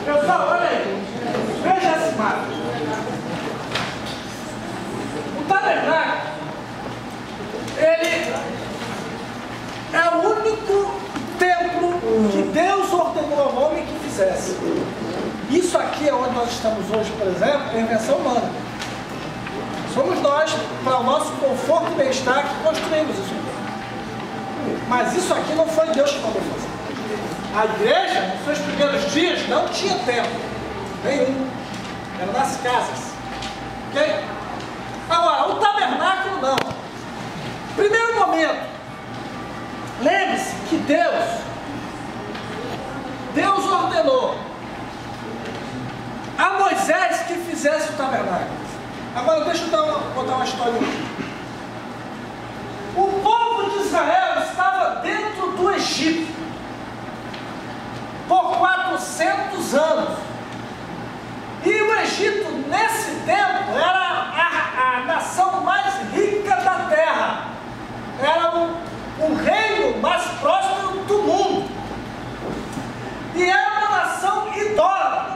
Pessoal, olha aí. Veja esse mapa. O tabernáculo, ele é o único templo que Deus ordenou ao homem que fizesse. Isso aqui é onde nós estamos hoje, por exemplo, é invenção humana. Somos nós, para o nosso conforto e bem-estar, que construímos isso aqui. Mas isso aqui não foi Deus que mandou fazer. A igreja, nos seus primeiros dias, não tinha templo. Nenhum. Era nas casas. Ok? Agora, o tabernáculo não. Primeiro momento, lembre-se que Deus ordenou a Moisés que fizesse o tabernáculo. Agora deixa eu botar uma história aqui. O povo de Israel estava dentro do Egito por 400 anos. E o Egito, nesse tempo, era a nação mais rica da terra. Era o reino mais próspero do mundo. E era uma nação idólatra.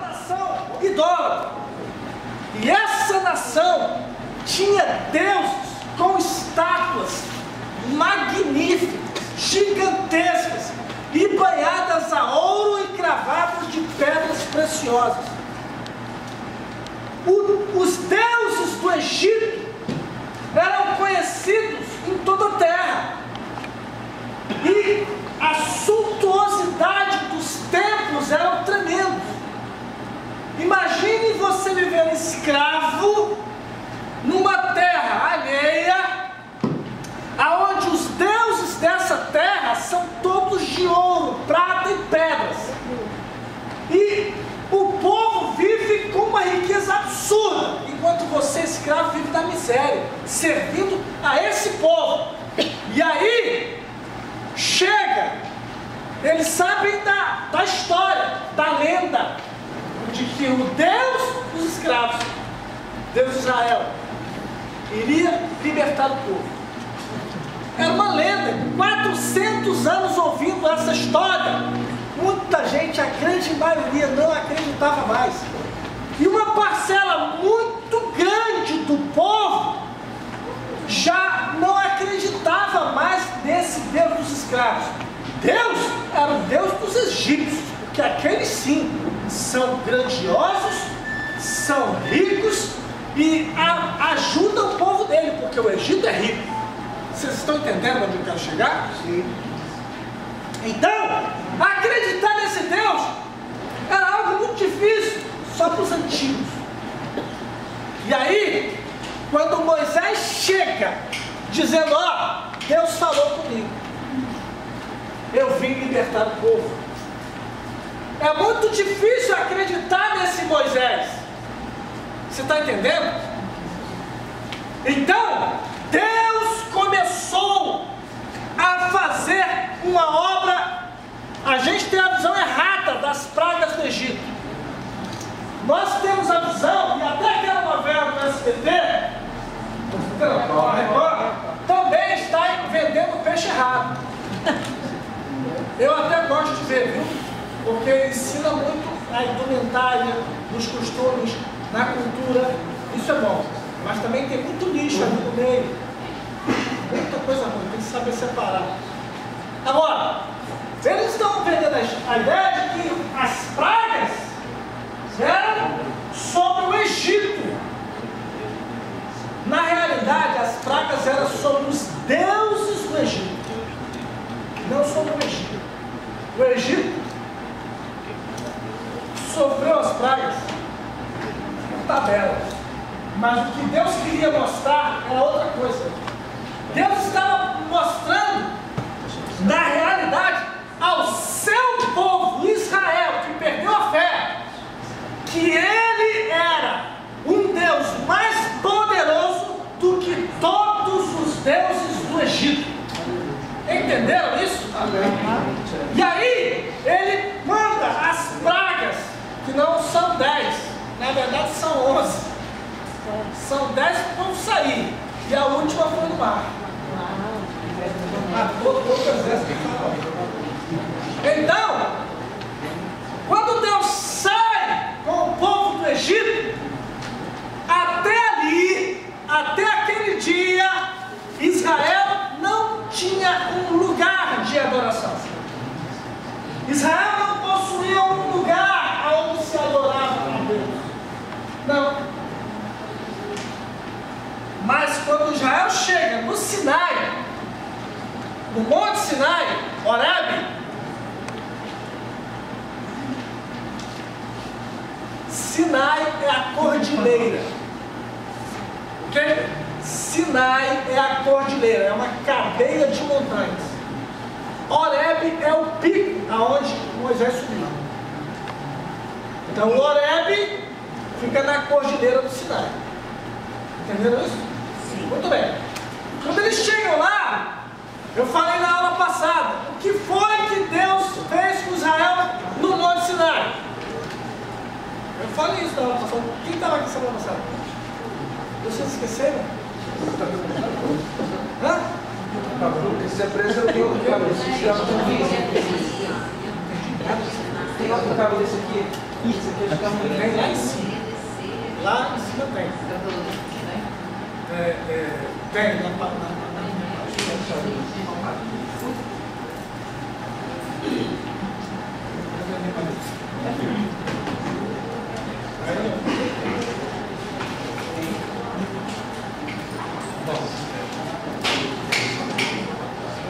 E essa nação tinha deuses com estátuas magníficas, gigantescas, e banhadas a ouro e cravadas de pedras preciosas. Os deuses do Egito eram conhecidos em toda a terra. E a suntuosidade dos templos era tremenda. Imagine você viver escravo numa terra alheia, aonde os deuses dessa terra são todos de ouro, prata e pedras. E o povo vive com uma riqueza absurda, enquanto você, escravo, vive na miséria, servindo a esse povo. E aí, chega, eles sabem da história, da lenda, de que o Deus dos escravos, Deus de Israel, iria libertar o povo. Era uma lenda, 400 anos ouvindo essa história. Muita gente, a grande maioria, não acreditava mais. E uma parcela muito grande do povo já não acreditava mais nesse Deus dos escravos. Deus era o Deus dos egípcios, porque aqueles sim são grandiosos, são ricos e ajudam o povo dele, porque o Egito é rico. Vocês estão entendendo onde eu quero chegar? Sim. Então, acreditar nesse Deus era algo muito difícil, só para os antigos. E aí, quando Moisés chega, dizendo, ó, Deus falou comigo, eu vim libertar o povo. É muito difícil acreditar nesse Moisés. Você está entendendo? Então, Deus começou a fazer uma obra. A gente tem a visão errada das pragas do Egito. Nós temos a visão, e até aquela novela do SBT, também está vendendo peixe errado. Eu até gosto de ver, viu? Porque ensina muito a indumentária, nos costumes, na cultura. Isso é bom. Mas também tem muito lixo ali no meio. Muita coisa ruim, tem que saber separar. Agora, eles estão vendendo a ideia de que as pragas eram sobre o Egito. Na realidade, as pragas eram sobre os deuses do Egito, não sobre o Egito. O Egito sofreu as pragas por tabela, mas o que Deus queria mostrar era outra coisa. Deus estava mostrando, na realidade, ao seu povo, Israel, que perdeu a fé, que ele era um Deus mais poderoso do que todos os deuses do Egito. Entenderam isso? E aí, ele manda as pragas, que não são 10, na verdade são 11. São 10 que vão sair, e a última foi no mar. Então, quando Deus sai com o povo do Egito, até ali, até aquele dia, Israel não tinha um lugar de adoração. Israel não possuía um lugar onde se adorava a Deus. Não. Mas quando Israel chega no Sinai, no Monte Sinai, Horebe, Sinai é a cordilheira. Ok? Sinai é a cordilheira, é uma cadeia de montanhas. Horebe é o pico aonde Moisés subiu. Então o Horebe fica na cordilheira do Sinai. Entenderam isso? Sim. Muito bem. Quando eles chegam lá, eu falei na aula passada, o que foi que Deus fez com Israel no Monte Sinai? Eu falei isso na aula passada. Quem estava aqui semana passada? Vocês esqueceram? Hã? Você apresentou o cabo desse tem outro cabo desse aqui. Isso aqui fica muito bem lá em cima. Lá em cima tem. Tem na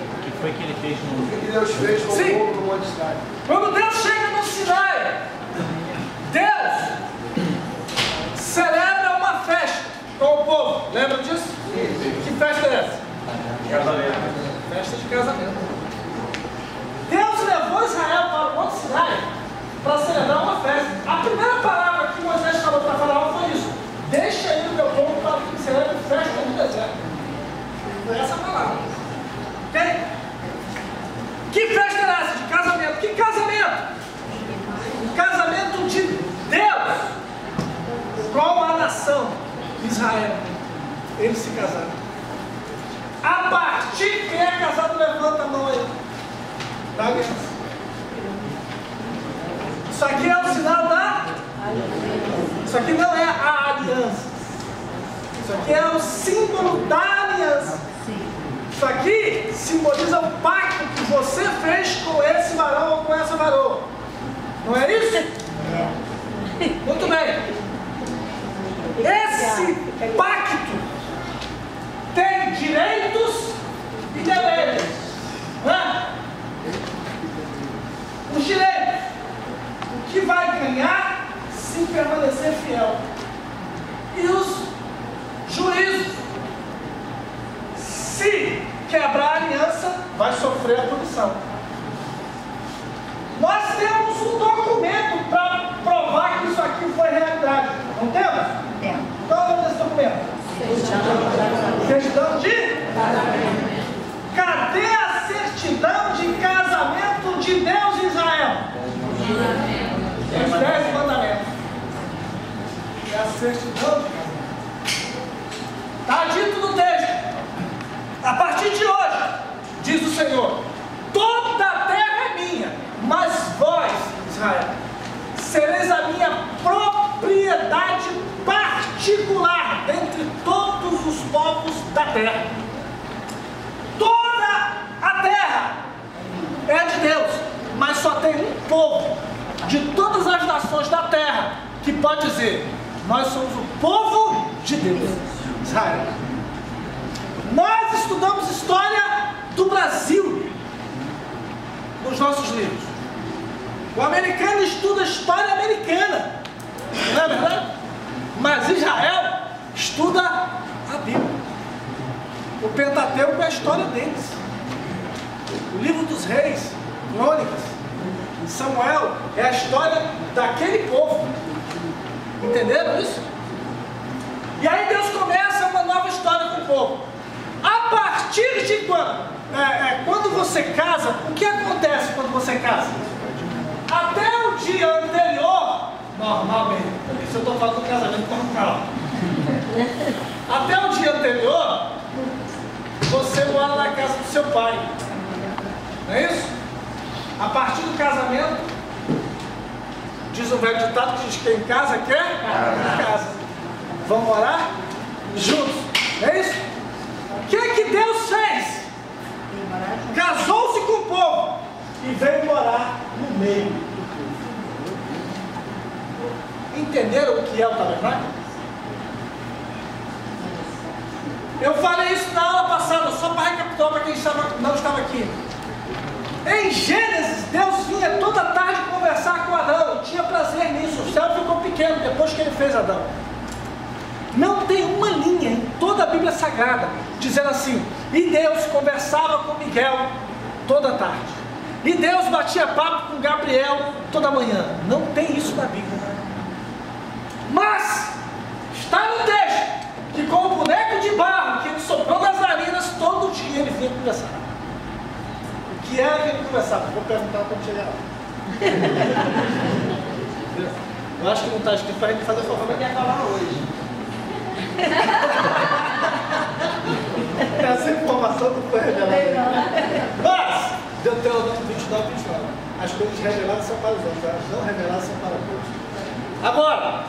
O que foi que ele fez no... O que Deus fez com o povo no Monte Sinai? Quando Deus chega no Sinai, Deus celebra uma festa com o povo. Lembra disso? Sim. Que festa é essa? Casamento. Festa de casamento. Deus levou Israel para o Monte Sinai para celebrar uma festa. A primeira palavra que Moisés falou para Faraó foi isso: deixa aí o meu povo para que celebre festa no deserto. Foi essa a palavra. Ok? Que festa era essa? De casamento. Que casamento? O casamento de Deus com a nação Israel. Eles se casaram. A partir, quem é casado, levanta a mão aí. Da aliança. Isso aqui é o sinal da aliança. Isso aqui não é a aliança. Isso aqui é o símbolo da aliança. Isso aqui simboliza o pacto que você fez com esse varão ou com essa varoa. Não é isso? É. Muito bem. Esse pacto tem direitos e deveres. Os direitos: o que vai ganhar se permanecer fiel. E os juízos: se quebrar a aliança, vai sofrer a punição. Nós temos um documento para provar que isso aqui foi realidade. Não temos? Temos. Qual é o nome desse documento? Certidão de casamento. Cadê a certidão de casamento de Deus em Israel? Os 10 mandamentos. É a certidão de casamento. Está dito no texto: a partir de hoje, diz o Senhor, toda a terra é minha, mas vós, Israel, sereis a minha propriedade particular dentre todos os povos da terra. Toda a terra é de Deus, mas só tem um povo de todas as nações da terra que pode dizer: nós somos o povo de Deus, Israel. Nós estudamos história do Brasil nos nossos livros. O americano estuda história americana, não é verdade? Mas Israel estuda a Bíblia. O Pentateuco é a história deles. O livro dos reis, Crônicas, Samuel, é a história daquele povo. Entenderam isso? E aí Deus começa uma nova história com o povo. A partir de quando? Quando você casa, o que acontece quando você casa? Até o dia anterior, normalmente, se eu estou falando do casamento, com calma. Até o dia anterior, você mora na casa do seu pai. Não é isso? A partir do casamento, diz um velho ditado que diz: quem casa quer casa. Vamos morar juntos, não é isso? O que Deus fez? Casou-se com o povo e veio morar no meio do povo. Entenderam o que é o tabernáculo? Eu falei isso na aula passada, só para recapitular para quem não estava aqui. Em Gênesis, Deus vinha toda tarde conversar com Adão, tinha prazer nisso. O céu ficou pequeno depois que ele fez Adão. Não tem uma linha em toda a Bíblia Sagrada dizendo assim: e Deus conversava com Miguel toda tarde, e Deus batia papo com Gabriel toda manhã. Não tem isso na Bíblia. Mas está no texto que com o boneco de barro que ele soprou nas narinas, todo dia ele vinha conversar. O que era que ele conversava? Vou perguntar quando chegar lá. Eu acho que não está escrito para a gente fazer fofoca. Quer falar hoje? Essa informação não foi revelada. Mas, Deuteronômio 29, 29. As coisas reveladas são para os outros, as não reveladas são para todos. Agora,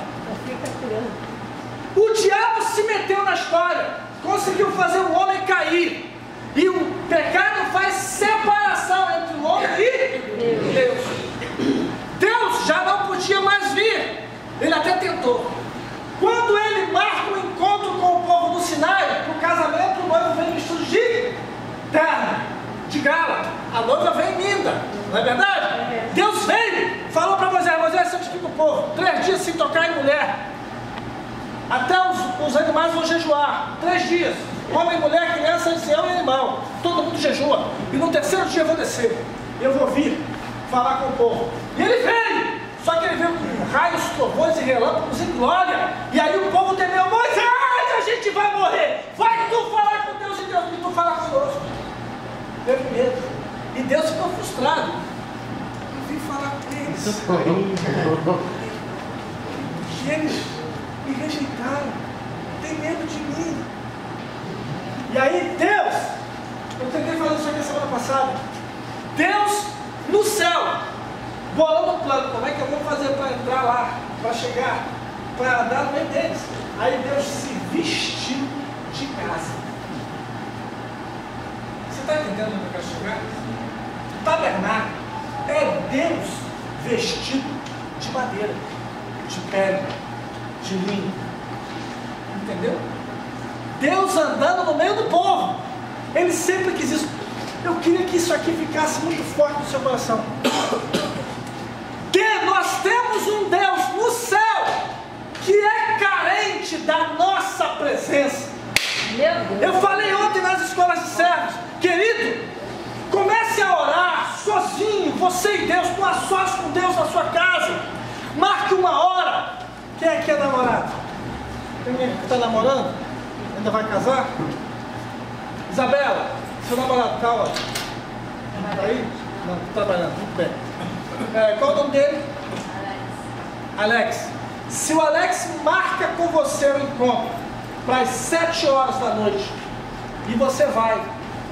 o diabo se meteu na história, conseguiu fazer o homem cair. E o pecado faz separação entre o homem e Deus. Deus já não podia mais vir. Ele até tentou. Quando ele marca o encontro com o povo do Sinai, no casamento, o noivo vem vestido de terno, de gala. A noiva vem linda, não é verdade? Deus veio, falou para Moisés: Moisés, santifica o povo, 3 dias sem tocar em mulher. Até os animais vão jejuar, 3 dias. Homem, mulher, criança, ancião e animal. Todo mundo jejua. E no 3º dia eu vou descer. Eu vou vir falar com o povo. E ele veio. Só que ele veio com raios, trovões e relâmpagos em glória. E aí o povo temeu: Moisés, a gente vai morrer. Vai tu falar com Deus e Deus e tu falar conosco. Teve medo. E Deus ficou frustrado. Eu vim falar com eles. E eles me rejeitaram. Tem medo de mim. E aí Deus, eu tentei falar isso aqui semana passada, Deus no céu, bolando um plano, como é que eu vou fazer para entrar lá, para chegar, para andar no meio deles. Aí Deus se vestiu de casa. Você está entendendo onde eu quero chegar? O tabernáculo é Deus vestido de madeira, de pele, de linho. Entendeu? Deus andando no meio do povo. Ele sempre quis isso. Eu queria que isso aqui ficasse muito forte no seu coração. Que nós temos um Deus no céu que é carente da nossa presença. Eu falei ontem nas escolas de servos: querido, comece a orar sozinho, você e Deus, com a sós com Deus na sua casa. Marque uma hora. Quem é que é namorado? Tem alguém que está namorando? Ainda vai casar? Isabela, seu namorado está onde? Está aí? Não, está trabalhando, muito bem. Qual o nome dele? Alex. Se o Alex marca com você o encontro para as 7 horas da noite e você vai,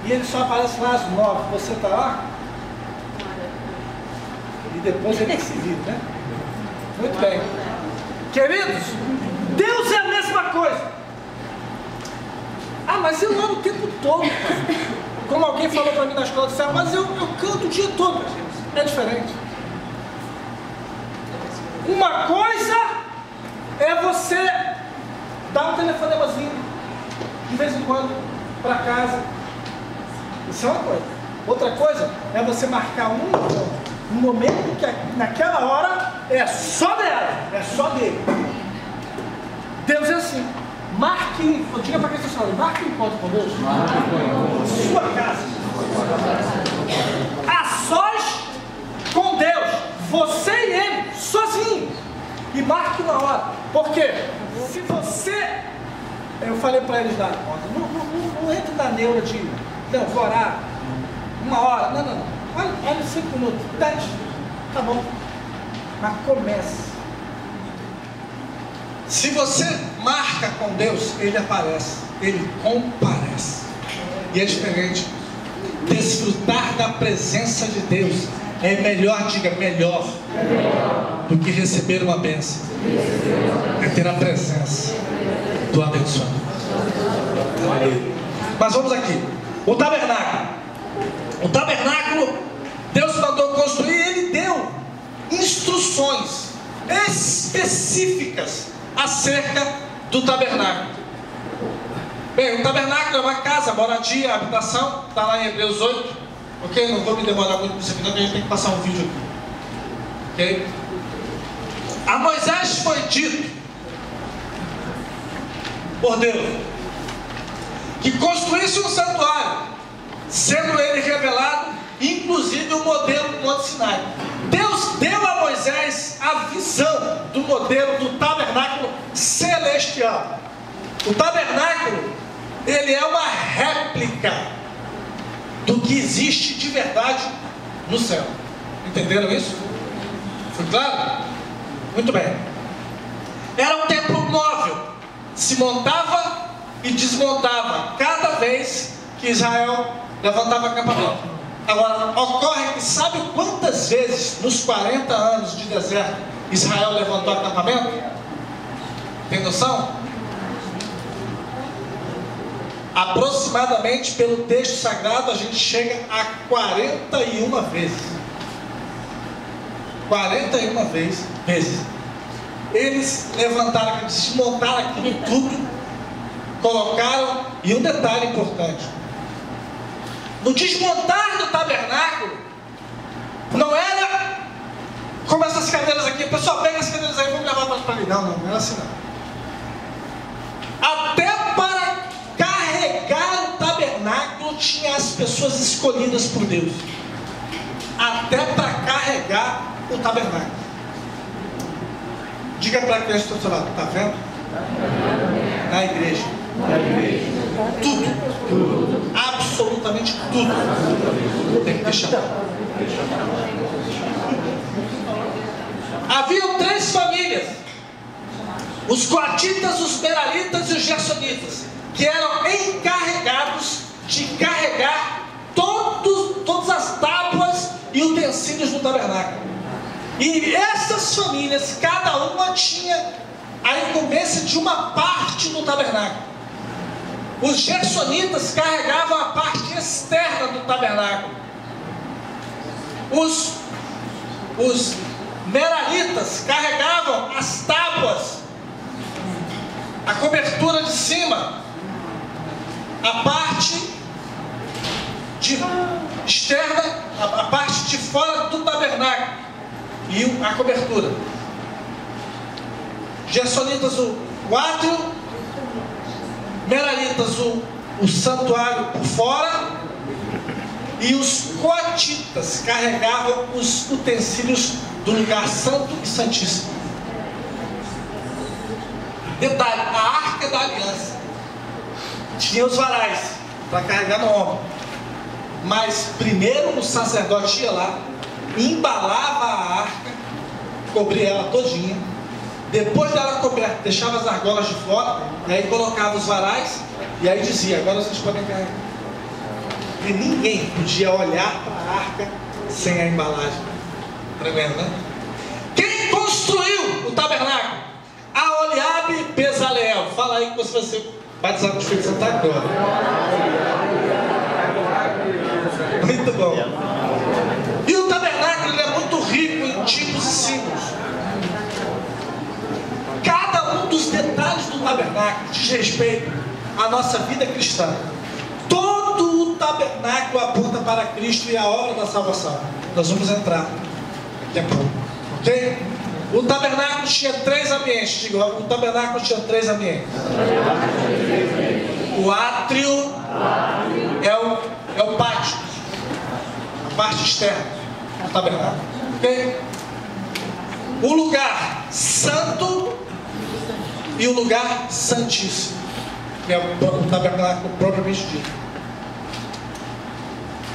e ele só aparece lá às 9, você está lá? E depois ele se vira, né? Muito bem. Queridos, Deus é a mesma coisa. Ah, mas eu oro o tempo todo. Como alguém falou para mim na escola de servo: mas eu canto o dia todo. É diferente. Uma coisa é você dar um telefonemazinho de vez em quando para casa. Isso é uma coisa. Outra coisa é você marcar um momento que naquela hora é só dela, é só dele. Deus é assim. Marque, diga para quem está falando, marque um encontro com Deus. Sua casa. A sós com Deus. Você e ele, sozinho. E marque uma hora. Por quê? Se você... Eu falei para eles lá, não entre na neura de... Não, vou orar. 1 hora. Não. Olha 5 minutos. 10. Tá bom. Mas comece. Se você marca com Deus, Ele aparece, Ele comparece. E é diferente. Desfrutar da presença de Deus É melhor, diga melhor, do que receber uma bênção. É ter a presença do abençoado. Mas vamos aqui. O tabernáculo. O tabernáculo, Deus mandou construir e Ele deu instruções específicas acerca do tabernáculo. Bem, o tabernáculo é uma casa, moradia, habitação. Está lá em Hebreus 8. Ok? Não vou me demorar muito com isso aqui, não, porque a gente tem que passar um vídeo aqui. Ok? A Moisés foi dito por Deus que construísse um santuário, sendo ele revelado, inclusive o modelo do Monte Sinai. Deus deu a Moisés a visão do modelo do tabernáculo celestial. O tabernáculo, ele é uma réplica do que existe de verdade no céu. Entenderam isso? Foi claro? Muito bem. Era um templo móvel, se montava e desmontava cada vez que Israel levantava acampamento. Agora, ocorre que sabe quantas vezes nos 40 anos de deserto Israel levantou acampamento? Tem noção? Aproximadamente, pelo texto sagrado, a gente chega a 41 vezes. 41 vezes. Eles levantaram, desmontaram aquilo tudo, colocaram, e um detalhe importante: no desmontar do tabernáculo, não era como essas cadeiras aqui, o pessoal pega as cadeiras aí e vamos levar para ali. Não era assim não. Até para carregar o tabernáculo tinha as pessoas escolhidas por Deus. Até para carregar o tabernáculo. Diga para quem está do seu lado, está vendo? Na igreja. Tudo. Absolutamente tudo. Tem que deixar. Haviam 3 famílias: os coatitas, os meraritas e os gersonitas, que eram encarregados de carregar todas as tábuas e utensílios do tabernáculo. E essas famílias, cada uma tinha a incumbência de uma parte do tabernáculo. Os gersonitas carregavam a parte externa do tabernáculo. Os meraritas carregavam as tábuas, a cobertura de cima, a parte externa, a parte de fora do tabernáculo e a cobertura. Gersonitas o átrio, meraritas o santuário por fora, e os coatitas carregavam os utensílios do lugar santo e santíssimo. Detalhe: a arca da aliança tinha os varais para carregar no ombro, mas primeiro o sacerdote ia lá, embalava a arca, cobria ela todinha, depois dela coberta, deixava as argolas de fora, e aí colocava os varais, e aí dizia: agora vocês podem carregar. E ninguém podia olhar para a arca sem a embalagem. Tremendo, né? Quem construiu o tabernáculo? Aholiabe e Bezaleel. Fala aí que você vai ser batizado no Espírito Santo agora. Muito bom. E o tabernáculo, ele é muito rico em tipos e símbolos. Cada um dos detalhes do tabernáculo diz respeito à nossa vida cristã. Todo o tabernáculo aponta para Cristo e a obra da salvação. Nós vamos entrar daqui a pouco, ok? O tabernáculo tinha 3 ambientes. Diga, o tabernáculo tinha 3 ambientes. O átrio é o pátio, a parte externa do tabernáculo, ok? O lugar santo e o lugar santíssimo, que é o tabernáculo propriamente dito.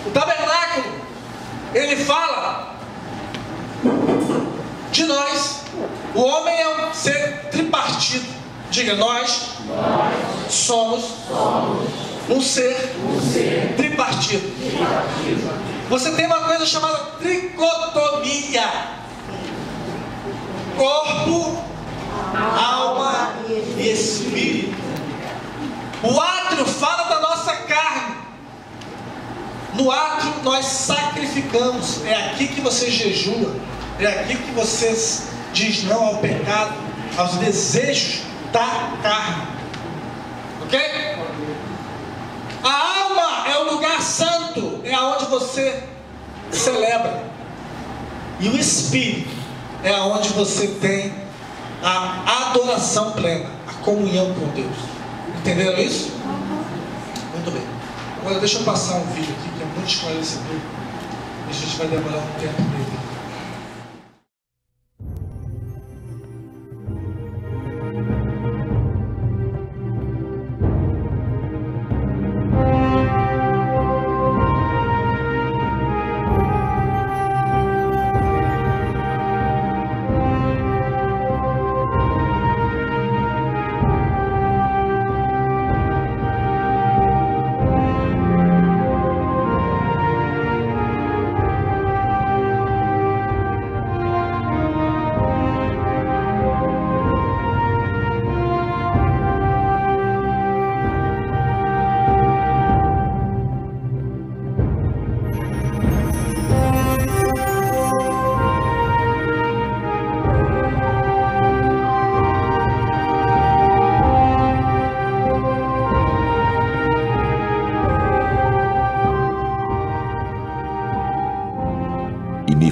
O tabernáculo, ele fala de nós. O homem é um ser tripartido. Diga, nós somos um ser tripartido. você tem uma coisa chamada tricotomia: corpo, alma e espírito. O átrio fala da nossa carne. No átrio nós sacrificamos. É aqui que você jejua. É aqui que você diz não ao pecado, aos desejos da carne. Ok? A alma é o lugar santo, é aonde você celebra. E o espírito é aonde você tem a adoração plena, a comunhão com Deus. Entenderam isso? Muito bem. Agora deixa eu passar um vídeo aqui que é muito esclarecedor. A gente vai demorar um tempo para ele.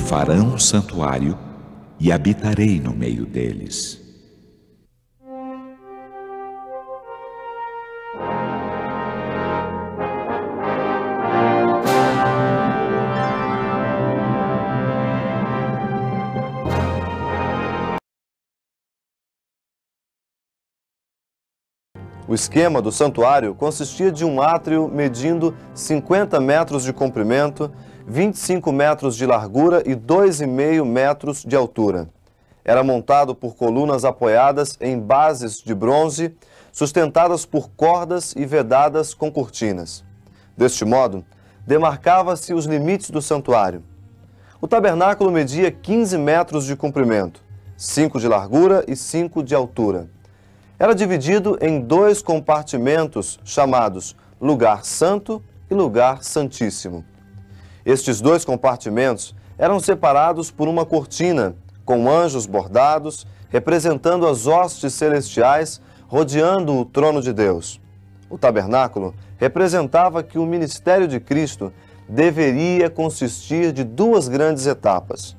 Farão um santuário e habitarei no meio deles. O esquema do santuário consistia de um átrio medindo 50 metros de comprimento, 25 metros de largura e 2,5 metros de altura. Era montado por colunas apoiadas em bases de bronze, sustentadas por cordas e vedadas com cortinas. Deste modo, demarcava-se os limites do santuário. O tabernáculo media 15 metros de comprimento, 5 de largura e 5 de altura. Era dividido em 2 compartimentos chamados Lugar Santo e Lugar Santíssimo. Estes 2 compartimentos eram separados por uma cortina, com anjos bordados, representando as hostes celestiais, rodeando o trono de Deus. O tabernáculo representava que o ministério de Cristo deveria consistir de 2 grandes etapas.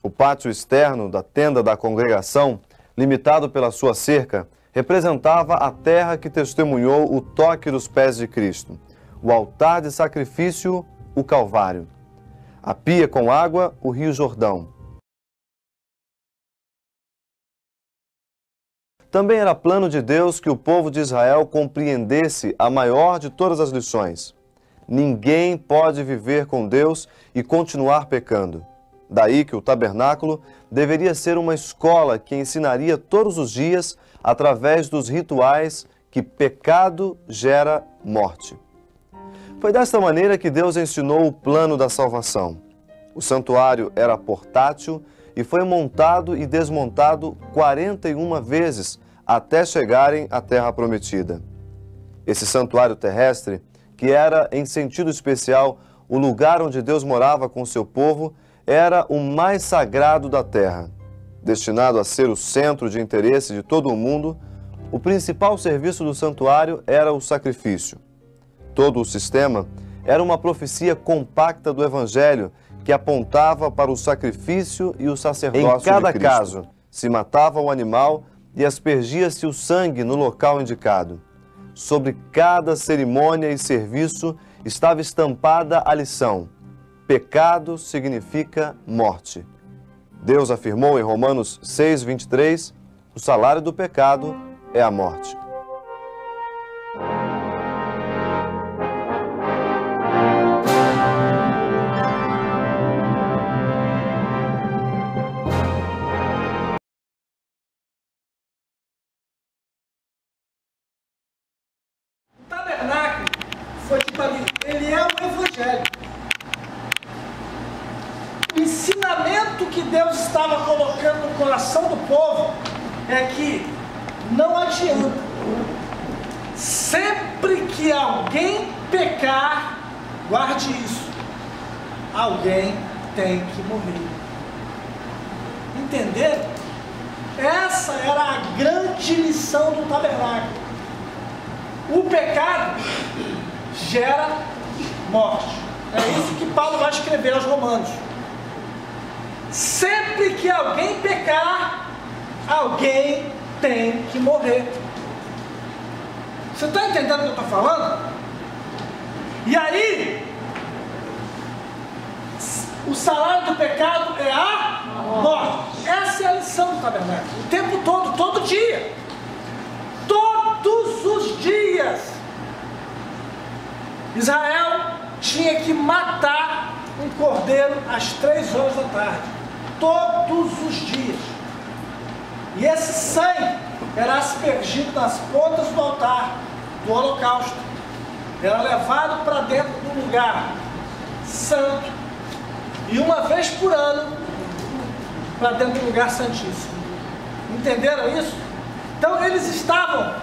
O pátio externo da tenda da congregação, limitado pela sua cerca, representava a terra que testemunhou o toque dos pés de Cristo, o altar de sacrifício, o Calvário, a pia com água, o Rio Jordão. Também era plano de Deus que o povo de Israel compreendesse a maior de todas as lições. Ninguém pode viver com Deus e continuar pecando. Daí que o tabernáculo deveria ser uma escola que ensinaria todos os dias, através dos rituais, que pecado gera morte. Foi desta maneira que Deus ensinou o plano da salvação. O santuário era portátil e foi montado e desmontado 41 vezes até chegarem à Terra Prometida. Esse santuário terrestre, que era, em sentido especial, o lugar onde Deus morava com seu povo, era o mais sagrado da terra. Destinado a ser o centro de interesse de todo o mundo, o principal serviço do santuário era o sacrifício. Todo o sistema era uma profecia compacta do Evangelho que apontava para o sacrifício e o sacerdócio de Cristo. Em cada caso, se matava o animal e aspergia-se o sangue no local indicado. Sobre cada cerimônia e serviço estava estampada a lição: pecado significa morte. Deus afirmou em Romanos 6:23, o salário do pecado é a morte. O tabernáculo Deus estava colocando no coração do povo é que não adianta. Sempre que alguém pecar, guarde isso, alguém tem que morrer. Entenderam? Essa era a grande lição do tabernáculo. O pecado gera morte. É isso que Paulo vai escrever aos Romanos. Sempre que alguém pecar, alguém tem que morrer. Você está entendendo o que eu estou falando? E aí, o salário do pecado é a morte. Essa é a lição do tabernáculo. O tempo todo, todo dia. Todos os dias. Israel tinha que matar um cordeiro às 3 horas da tarde. Todos os dias. E esse sangue era aspergido nas pontas do altar do holocausto. Era levado para dentro do lugar santo. E uma vez por ano, para dentro do lugar santíssimo. Entenderam isso? Então eles estavam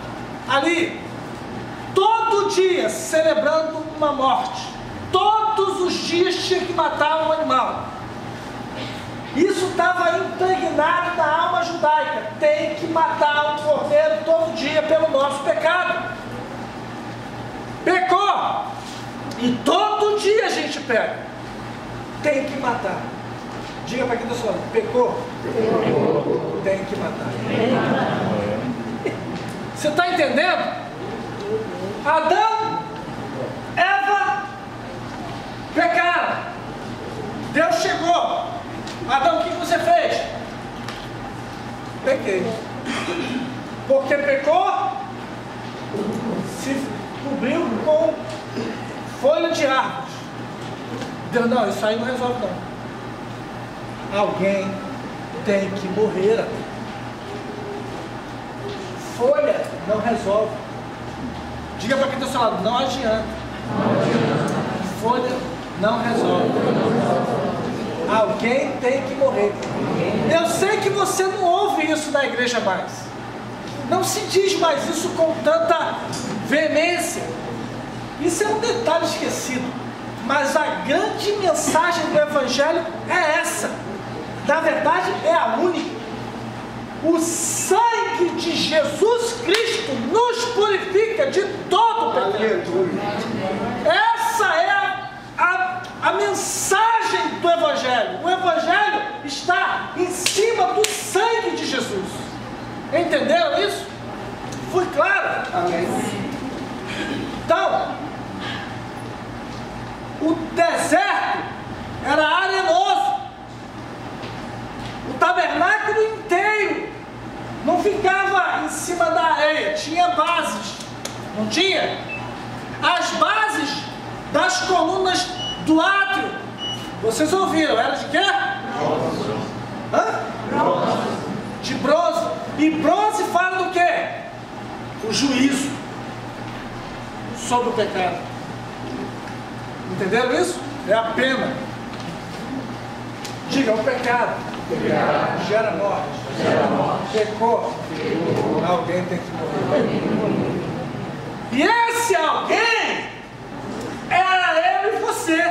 ali, todo dia, celebrando uma morte. Todos os dias tinha que matar um animal. Isso estava impregnado na alma judaica. Tem que matar um cordeiro todo dia pelo nosso pecado. Pecou. E todo dia a gente pega. Tem que matar. Diga para quem está falando, pecou? Tem que matar. Você está entendendo? Adão, Eva, pecaram. Deus chegou. Adão, o que você fez? Pequei. Porque pecou, se cobriu com folha de árvores. Deus, não, isso aí não resolve não. Alguém tem que morrer. Folha não resolve. Diga para quem está ao seu lado, não adianta. Folha não resolve. Alguém tem que morrer. Eu sei que você não ouve isso na igreja mais. Não se diz mais isso com tanta veemência. Isso é um detalhe esquecido. Mas a grande mensagem do Evangelho é essa. Na verdade, é a única. O sangue de Jesus Cristo nos purifica de todo o pecado. Essa é a mensagem do Evangelho. O Evangelho está em cima do sangue de Jesus. Entenderam isso? Foi claro? Amém. Então, o deserto era arenoso. O tabernáculo inteiro não ficava em cima da areia, tinha bases, não tinha? As bases das colunas do átrio, vocês ouviram, era de quê? Bronze. Hã? Bronze. De bronze. E bronze fala do quê? O juízo sobre o pecado. Entenderam isso? É a pena. Diga, o pecado gera morte. Pecou. Alguém tem que morrer. E esse alguém era eu e você.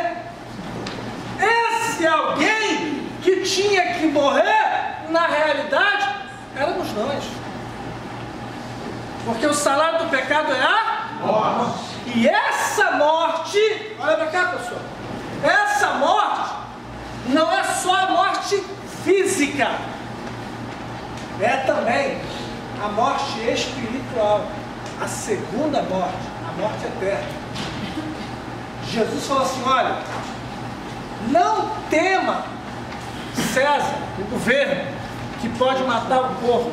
Esse alguém que tinha que morrer, na realidade, éramos nós. Porque o salário do pecado é a morte. E essa morte, olha para cá, pessoal. Essa morte não é só a morte física, é também a morte espiritual, a segunda morte, a morte eterna. Jesus falou assim, olha, não tema César, o governo, que pode matar o corpo.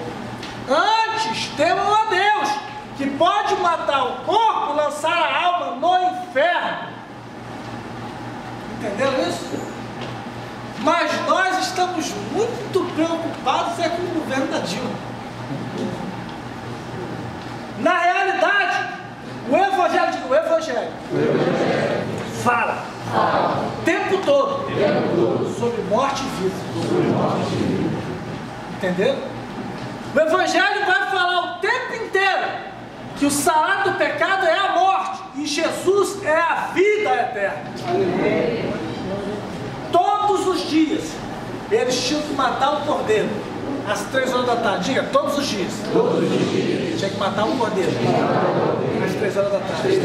Antes, temam a Deus, que pode matar o corpo e lançar a alma no inferno. Entenderam isso? Mas nós estamos muito preocupados com o governo da Dilma. Na realidade, o Evangelho fala o tempo todo sobre morte e vida. Entendeu? O Evangelho vai falar o tempo inteiro que o salário do pecado é a morte e Jesus é a vida eterna. Todos os dias eles tinham que matar um cordeiro às 3 horas da tarde. Diga, todos os dias. Tinha que matar um cordeiro às 3 horas da tarde.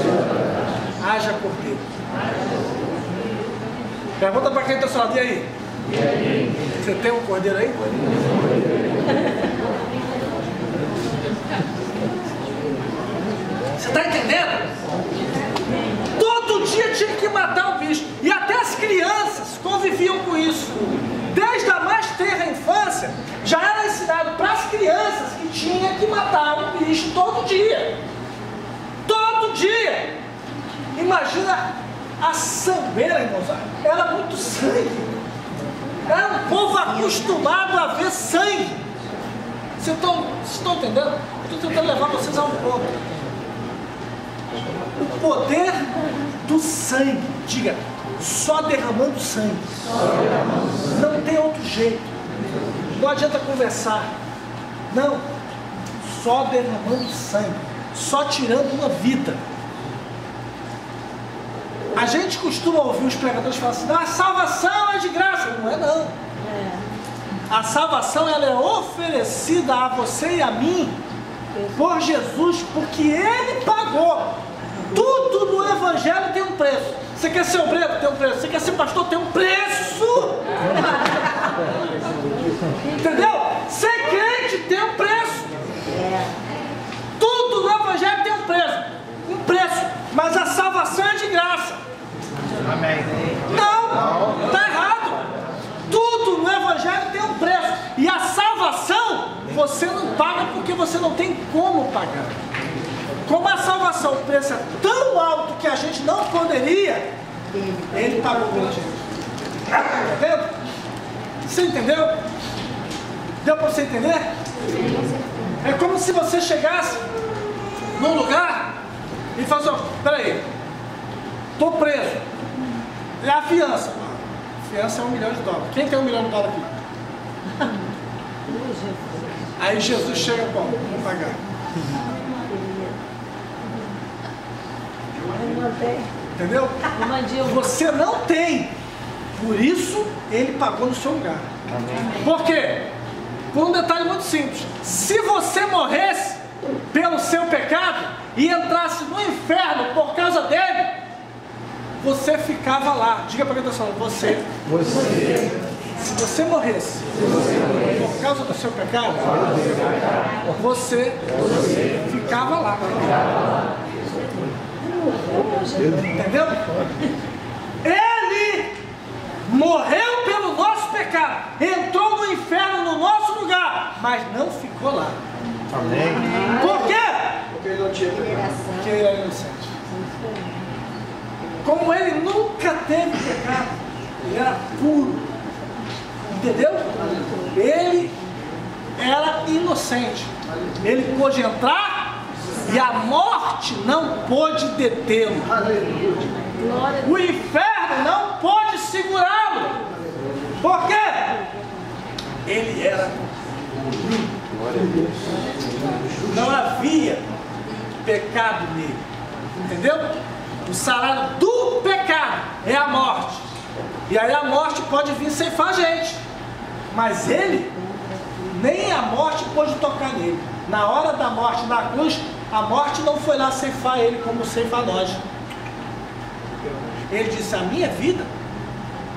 Haja cordeiro. Pergunta para quem está ao seu lado, e aí? Você tem um cordeiro aí? Você está entendendo? Todo dia tinha que matar um bicho. E até as crianças conviviam com isso. Desde a mais tenra infância, já era ensinado para as crianças que tinha que matar um bicho todo dia. Todo dia. Imagina a sangueira, irmãos. Era muito sangue. Era um povo acostumado a ver sangue. Vocês estão entendendo? Estou tentando levar vocês a um ponto. O poder do sangue. Diga, só derramando sangue. Não tem outro jeito. Não adianta conversar. Não. Só derramando sangue. Só tirando uma vida. A gente costuma ouvir os pregadores falar assim: a salvação é de graça. Não é, não. A salvação, ela é oferecida a você e a mim por Jesus, porque Ele pagou. Tudo no Evangelho tem um preço. Você quer ser obreiro? Tem um preço. Você quer ser pastor? Tem um preço. Entendeu? Ser crente tem um preço. Tudo no Evangelho tem um preço. Um preço. Mas a salvação é de graça. Amém. Não, está errado. Tudo no Evangelho tem um preço. E a salvação você não paga porque você não tem como pagar. Como a salvação, o preço é tão alto que a gente não poderia, Ele pagou pela gente. Entendeu? Você entendeu? Deu para você entender? É como se você chegasse num lugar e falasse: peraí, estou preso. É a fiança. A fiança é $1 milhão. Quem tem $1 milhão aqui? Aí Jesus chega, como? Vamos pagar. Entendeu? Você não tem. Por isso, Ele pagou no seu lugar. Por quê? Por um detalhe muito simples. Se você morresse pelo seu pecado e entrasse no inferno por causa dele, você ficava lá. Diga para quem está falando: você. Se você morresse por causa do seu pecado, você ficava lá. Entendeu? Ele morreu pelo nosso pecado, entrou no inferno no nosso lugar, mas não ficou lá. Amém. Por quê? Porque ele era inocente. Como ele nunca teve pecado, ele era puro. Entendeu? Ele era inocente. Ele pôde entrar e a morte não pôde detê-lo. O inferno não pôde segurá-lo. Por quê? Ele era puro. Não havia pecado nele. Entendeu? O salário do pecado é a morte. E aí a morte pode vir ceifar a gente. Mas ele, nem a morte pôde tocar nele. Na hora da morte na cruz, a morte não foi lá ceifar ele como ceifa nós. Ele disse: a minha vida,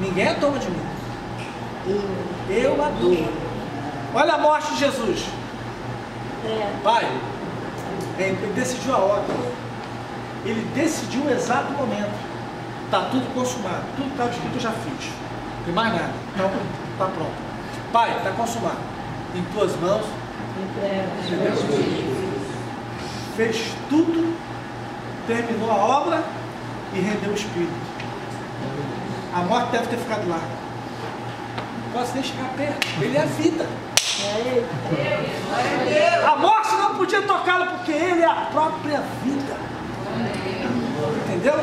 ninguém a toma de mim. Eu a dou. Olha a morte de Jesus. Pai, ele decidiu a hora. Ele decidiu o exato momento. Está tudo consumado. Tudo que estava escrito eu já fiz. Não tem mais nada. Então, está pronto. Pai, está consumado. Em tuas mãos. Entendeu? Fez tudo, terminou a obra e rendeu o Espírito. A morte deve ter ficado lá. Não posso nem chegar perto. Ele é a vida. A morte não podia tocá-lo porque ele é a própria vida. Entendeu?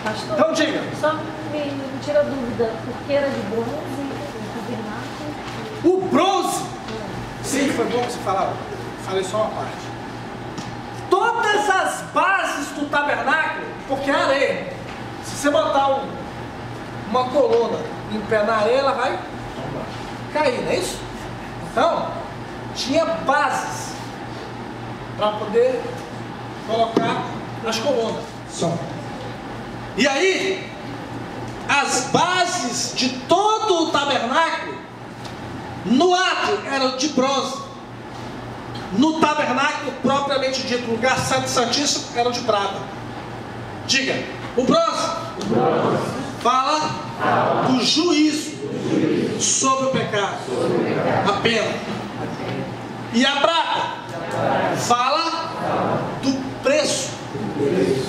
Pastor, Então diga. só me tira a dúvida, porque era de bronze, o tabernáculo? O bronze. Sim, foi bom que você falava. Falei só uma parte. Todas as bases do tabernáculo, porque é areia. Se você botar uma coluna em pé na areia, ela vai cair, não é isso? Então, tinha bases para poder colocar as colunas. E aí, as bases de todo o tabernáculo, no átrio eram de bronze. No tabernáculo, propriamente dito, lugar santo e santíssimo, eram de prata. Diga, o bronze, fala do juízo sobre o pecado, a pena. E a prata fala do preço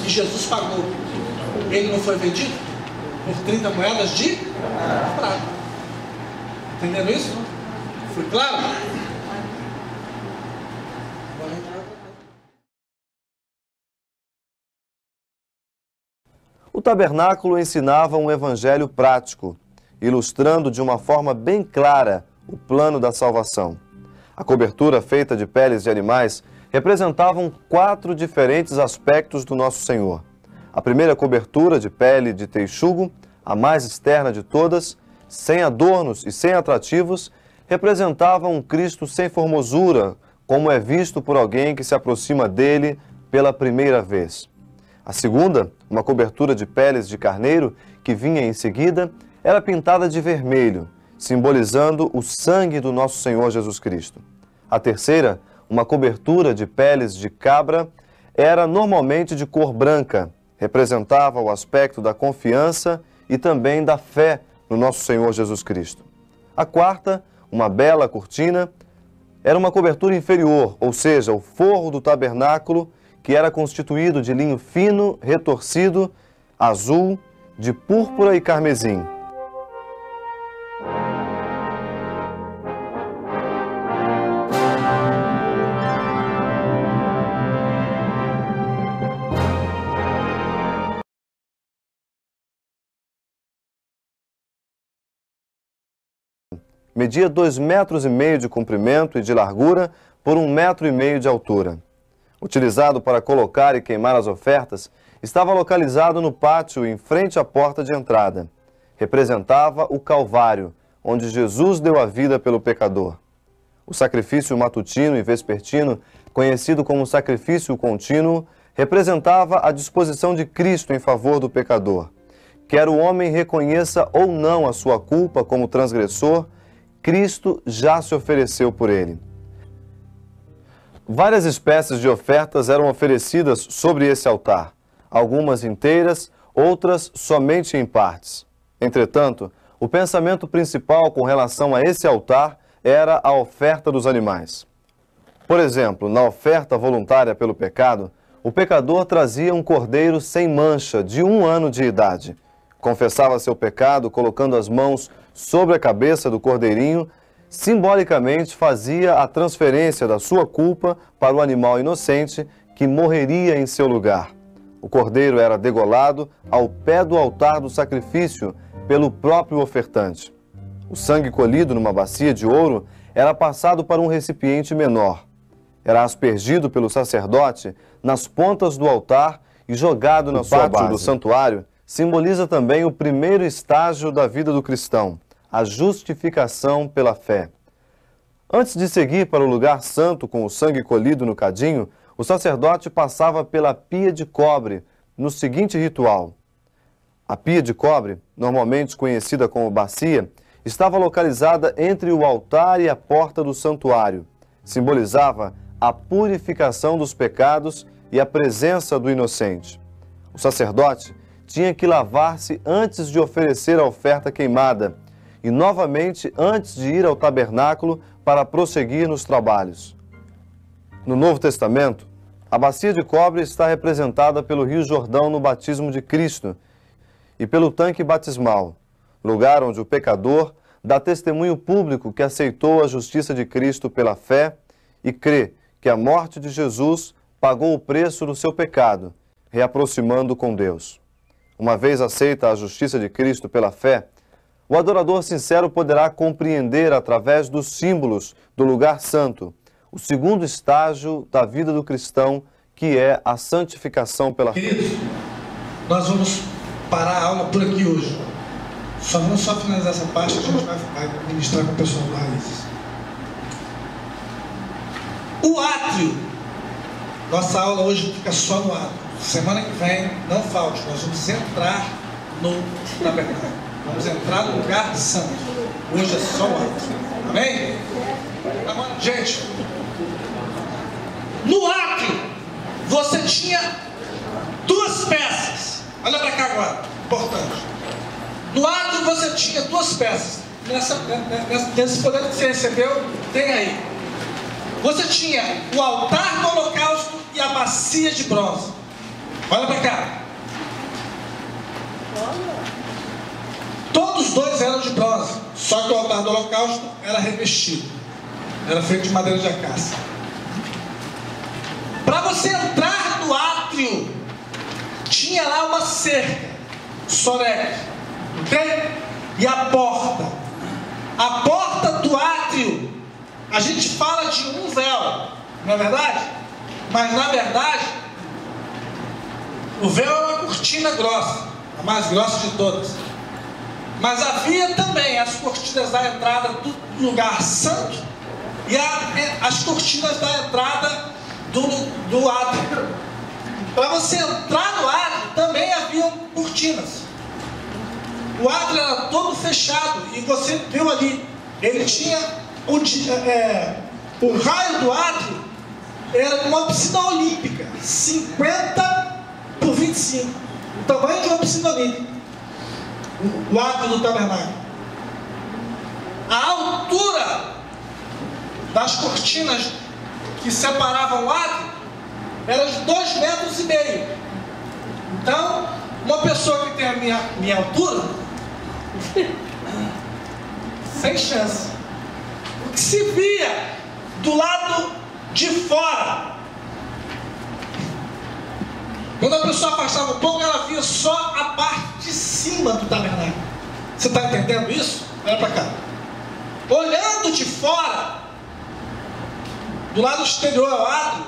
que Jesus pagou. Ele não foi vendido por 30 moedas de prata. Entendendo isso? Foi claro? O tabernáculo ensinava um evangelho prático, ilustrando de uma forma bem clara o plano da salvação. A cobertura feita de peles de animais representavam 4 diferentes aspectos do nosso Senhor. A primeira cobertura de pele de texugo, a mais externa de todas, sem adornos e sem atrativos, representava um Cristo sem formosura, como é visto por alguém que se aproxima dele pela primeira vez. A segunda, uma cobertura de peles de carneiro, que vinha em seguida, era pintada de vermelho, simbolizando o sangue do nosso Senhor Jesus Cristo. A terceira, uma cobertura de peles de cabra, era normalmente de cor branca, representava o aspecto da confiança e também da fé no nosso Senhor Jesus Cristo. A quarta, uma bela cortina, era uma cobertura inferior, ou seja, o forro do tabernáculo, que era constituído de linho fino, retorcido, azul, de púrpura e carmesim. Media 2,5 metros de comprimento e de largura por 1,5 metro de altura. Utilizado para colocar e queimar as ofertas, estava localizado no pátio em frente à porta de entrada. Representava o Calvário, onde Jesus deu a vida pelo pecador. O sacrifício matutino e vespertino, conhecido como sacrifício contínuo, representava a disposição de Cristo em favor do pecador. Quer o homem reconheça ou não a sua culpa como transgressor, Cristo já se ofereceu por ele. Várias espécies de ofertas eram oferecidas sobre esse altar, algumas inteiras, outras somente em partes. Entretanto, o pensamento principal com relação a esse altar era a oferta dos animais. Por exemplo, na oferta voluntária pelo pecado, o pecador trazia um cordeiro sem mancha, de 1 ano de idade. Confessava seu pecado colocando as mãos sobre a cabeça do cordeirinho, simbolicamente fazia a transferência da sua culpa para o animal inocente que morreria em seu lugar. O cordeiro era degolado ao pé do altar do sacrifício pelo próprio ofertante. O sangue colhido numa bacia de ouro era passado para um recipiente menor. Era aspergido pelo sacerdote nas pontas do altar e jogado na sua base. O pátio do santuário simboliza também o primeiro estágio da vida do cristão, a justificação pela fé. Antes de seguir para o lugar santo com o sangue colhido no cadinho, o sacerdote passava pela pia de cobre no seguinte ritual. A pia de cobre, normalmente conhecida como bacia, estava localizada entre o altar e a porta do santuário. Simbolizava a purificação dos pecados e a presença do inocente. O sacerdote tinha que lavar-se antes de oferecer a oferta queimada e novamente antes de ir ao tabernáculo para prosseguir nos trabalhos. No Novo Testamento, a bacia de cobre está representada pelo Rio Jordão no batismo de Cristo e pelo tanque batismal, lugar onde o pecador dá testemunho público que aceitou a justiça de Cristo pela fé e crê que a morte de Jesus pagou o preço do seu pecado, reaproximando com Deus. uma vez aceita a justiça de Cristo pela fé, o adorador sincero poderá compreender através dos símbolos do lugar santo o segundo estágio da vida do cristão, que é a santificação pela fé. Queridos, nós vamos parar a aula por aqui hoje. Vamos só finalizar essa parte que a gente vai ministrar com o pessoal do Raízes. O átrio. Nossa aula hoje fica só no átrio. Semana que vem, não falte, nós vamos entrar no tabernáculo. Vamos entrar no lugar santo. Hoje é só o átrio. Amém? Gente, no átrio você tinha duas peças. Olha para cá agora, importante. No átrio você tinha duas peças. Nesse poder que você recebeu, tem aí. Você tinha o altar do holocausto e a bacia de bronze. Olha para cá. Todos os dois eram de bronze. Só que o altar do holocausto era revestido. Era feito de madeira de acácia. Para você entrar no átrio, tinha lá uma cerca, soreque, ok? E a porta. A porta do átrio, a gente fala de um véu, não é verdade? Mas na verdade, o véu é uma cortina grossa, a mais grossa de todas. Mas havia também as cortinas da entrada do lugar santo e as cortinas da entrada do átrio. Para você entrar no átrio também haviam cortinas. O átrio era todo fechado e você viu ali, ele tinha o raio do átrio era uma piscina olímpica, 50 por 25, o tamanho de uma piscina olímpica. O átrio do tabernáculo. A altura das cortinas que separavam o átrio era de 2,5 metros. Então, uma pessoa que tem a minha altura, sem chance. O que se via do lado de fora, quando a pessoa afastava um pouco, ela via só a parte de cima do tabernáculo. Você está entendendo isso? Olha para cá. Olhando de fora, do lado exterior ao átrio,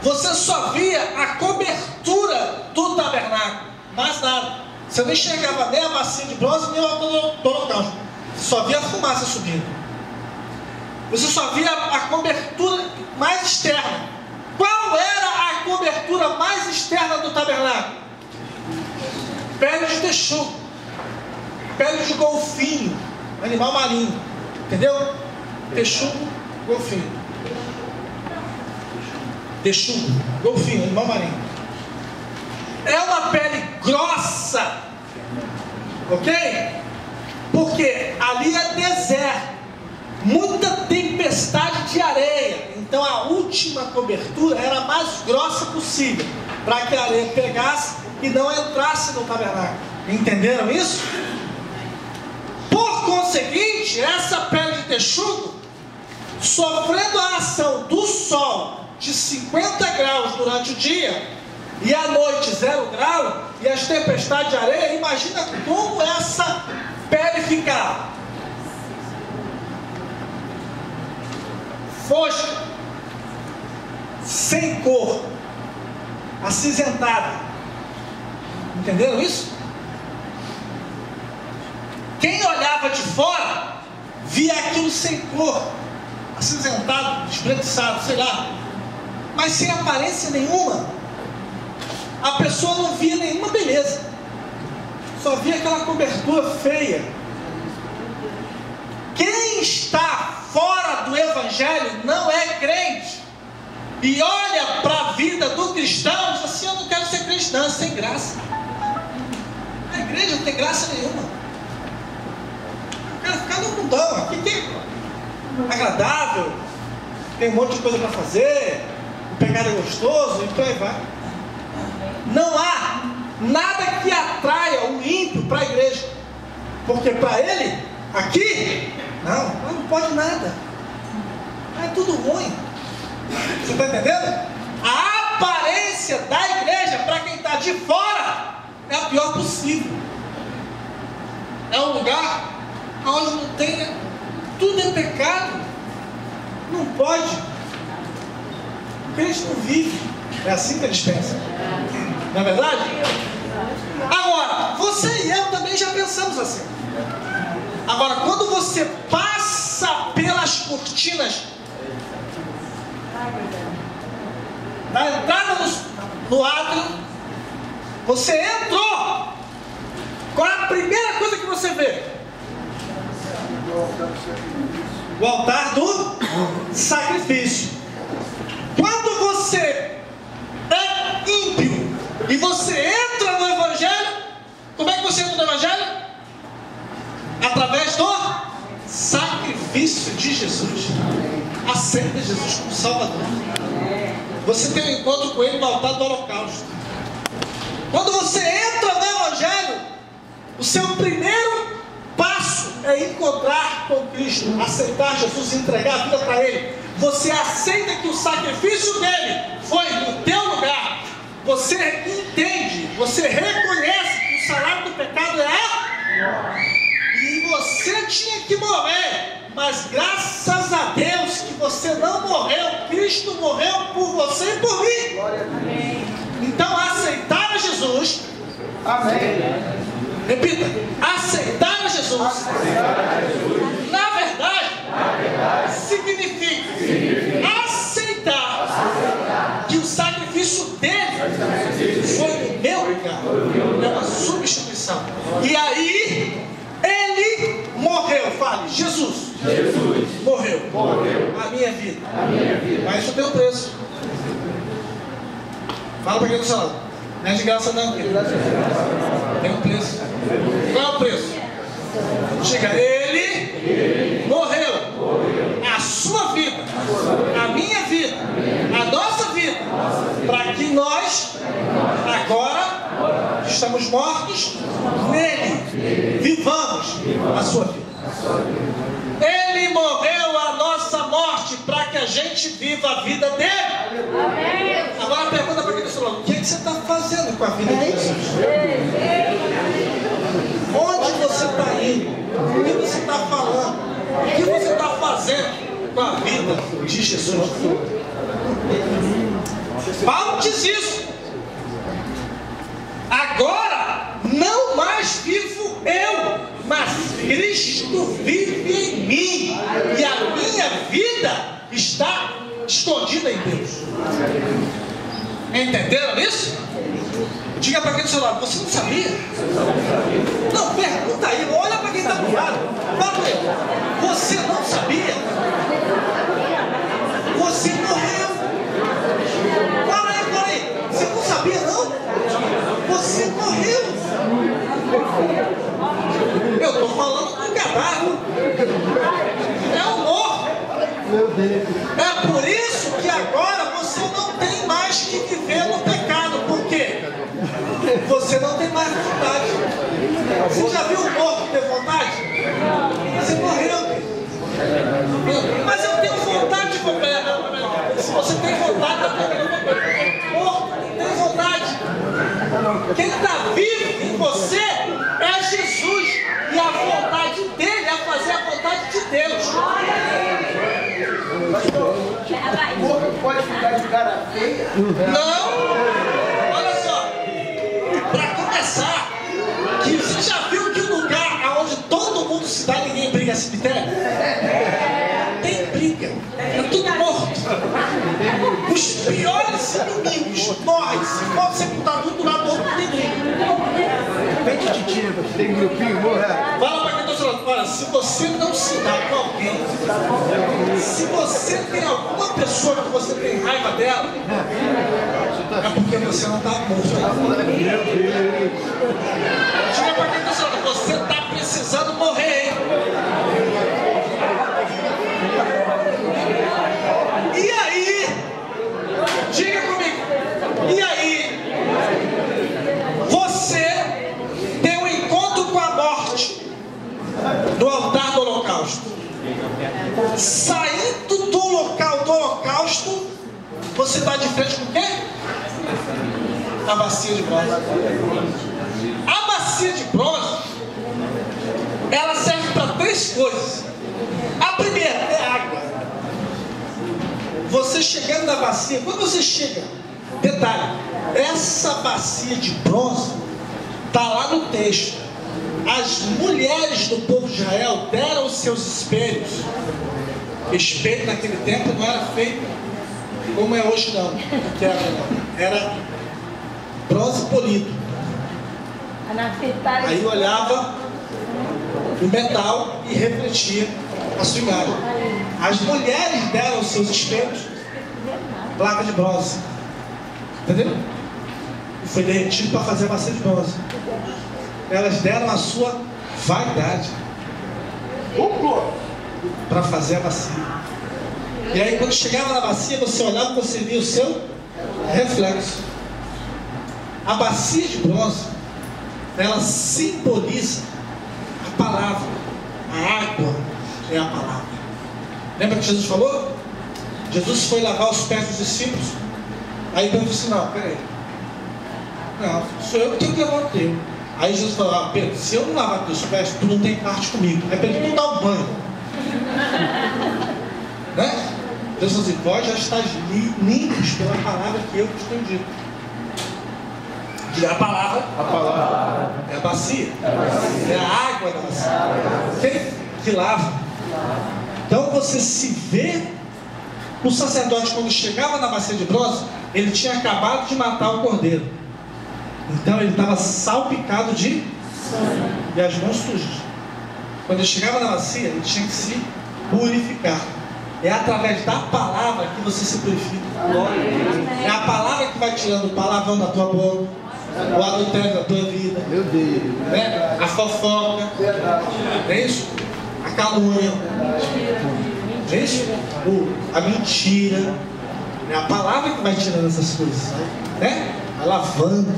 você só via a cobertura do tabernáculo, mais nada. Você não enxergava nem a bacia de bronze, nem o altar do holocausto. Você só via a fumaça subindo. Você só via a cobertura mais externa. Qual era a cobertura mais externa do tabernáculo? Pele de texugo, pele de golfinho, animal marinho, entendeu? Texugo, golfinho. Texugo, golfinho, animal marinho. É uma pele grossa, ok? Porque ali é deserto, muita tempestade de areia. Então a última cobertura era a mais grossa possível, para que a areia pegasse e não entrasse no tabernáculo. Entenderam isso? Por conseguinte, essa pele de texugo, sofrendo a ação do sol de 50 graus durante o dia e à noite 0 grau, e as tempestades de areia, imagina como essa pele ficava. Fosca, sem cor, acinzentada. Entenderam isso? Quem olhava de fora via aquilo sem cor, acinzentado, esbranquiçado, sei lá, mas sem aparência nenhuma. A pessoa não via nenhuma beleza, só via aquela cobertura feia. Quem está fora do Evangelho não é crente e olha para a vida do cristão e diz assim: eu não quero ser cristão, sem graça. A igreja não tem graça nenhuma. Eu quero ficar no mundão, aqui tem agradável, tem um monte de coisa para fazer, o pecado é gostoso e por aí vai. Não há nada que atraia o ímpio para a igreja, porque para ele, aqui, não pode nada, é tudo ruim. Você está entendendo? A aparência da igreja para quem está de fora é a pior possível. É um lugar onde não tem, tudo é pecado. Não pode. O crente não vive. É assim que eles pensam. Não é verdade? Agora, você e eu também já pensamos assim. Agora, quando você passa pelas cortinas da entrada no átrio, você entrou. Qual é a primeira coisa que você vê? O altar do sacrifício. Quando você é ímpio e você entra no Evangelho, como é que você entra no Evangelho? Através do sacrifício de Jesus. Aceita Jesus como Salvador. Você tem um encontro com Ele no altar do holocausto. Quando você entra no Evangelho, o seu primeiro passo é encontrar com Cristo, aceitar Jesus e entregar a vida para Ele. Você aceita que o sacrifício dele foi no teu lugar. Você entende, você reconhece que o salário do pecado é e você tinha que morrer, mas graças a Deus que você não morreu. Cristo morreu por você e por mim. Então aceitar a Jesus. Amém. Repita, aceitar a Jesus. Na verdade, significa aceitar que o sacrifício dele foi no meu lugar. É uma substituição. E aí, ele morreu. Fale, Jesus morreu. A minha vida. Mas isso tem um preço. Fala para quem do seu lado. Não é de graça não, querido. Tem um preço. Qual é o preço? Diga, ele morreu. A sua vida, a minha vida, a nossa vida, para que nós, agora, estamos mortos nele, vivamos a sua vida. Ele morreu a nossa morte para que a gente viva a vida dele. Agora pergunta para quem do seu lado: o que você está fazendo com a vida de Jesus? Onde você está indo? O que você está falando? O que você está fazendo com a vida de Jesus? Paulo diz isso. Agora não mais vivo eu, mas Cristo vive em mim, e a minha vida está escondida em Deus. Entenderam isso? Diga para quem do seu lado: você não sabia? Não, pergunta aí, olha para quem está do lado. Fala para ele: você não sabia? Você morreu. Fala aí, você não sabia não? Você morreu. Eu estou falando do cadáver. É um morto. É por isso que agora você não tem mais que viver no pecado. Por quê? Você não tem mais vontade. Você já viu um morto ter vontade? Você morreu. Mas eu tenho vontade de comer. Se você tem vontade de comer, morto tem vontade. Quem está vivo em você é Jesus. E a vontade dele é fazer a vontade de Deus. O corpo pode ficar de cara feia? Não! Olha só! Para começar, que você já viu que o lugar onde todo mundo se dá, ninguém briga, cemitério? Tem briga. É tudo morto. Os piores inimigos morrem. Se for sepultado um do lado do outro, não tem briga. Pente de tiro, tem grupinho, morre. Fala para quem está falando: olha, se você não se dá com alguém, se você tem alguma pessoa que você tem raiva dela, é porque você não está morto. Diga para quem está falando: você está precisando morrer, hein? E aí? Diga comigo. E aí? Você tem um encontro com a morte no altar do holocausto. Saindo do local do holocausto, você está de frente com quem? A bacia de bronze. bacia de bronze, ela serve para 3 coisas. A primeira é água. Você chegando na bacia, quando você chega, detalhe, essa bacia de bronze está lá no texto. As mulheres do povo de Israel deram os seus espelhos. Espelho naquele tempo não era feito como é hoje, não. Era bronze polido. Aí olhava o metal e refletia a sua imagem. As mulheres deram os seus espelhos placa de bronze. Entendeu? E foi derretido para fazer a bacia de bronze. Elas deram a sua vaidade para fazer a bacia. E aí quando chegava na bacia, você olhava e você via o seu reflexo. A bacia de bronze, ela simboliza a palavra. A água é a palavra. Lembra que Jesus falou? Jesus foi lavar os pés dos discípulos. Aí Pedro disse, não, peraí. Não, sou eu que tenho que lavar o teu. Aí Jesus falou, Pedro, se eu não lavar teus pés, tu não tem parte comigo. Aí Pedro, não dá um banho. Né? Deus falou assim, vós já estáis limpos pela palavra que eu vos tenho dito. E a palavra é a bacia. É a água da bacia. Quem que lava? Então você se vê. O sacerdote, quando chegava na bacia de bronze, ele tinha acabado de matar o cordeiro. Então ele estava salpicado de sangue e as mãos sujas. Quando ele chegava na bacia, ele tinha que se purificar. É através da palavra que você se purifica. É a palavra que vai tirando o palavrão da tua boca, o adultério da tua vida, Meu Deus. né? A fofoca, é isso? A calúnia, é isso? A mentira. É a palavra que vai tirando essas coisas, né? Vai lavando.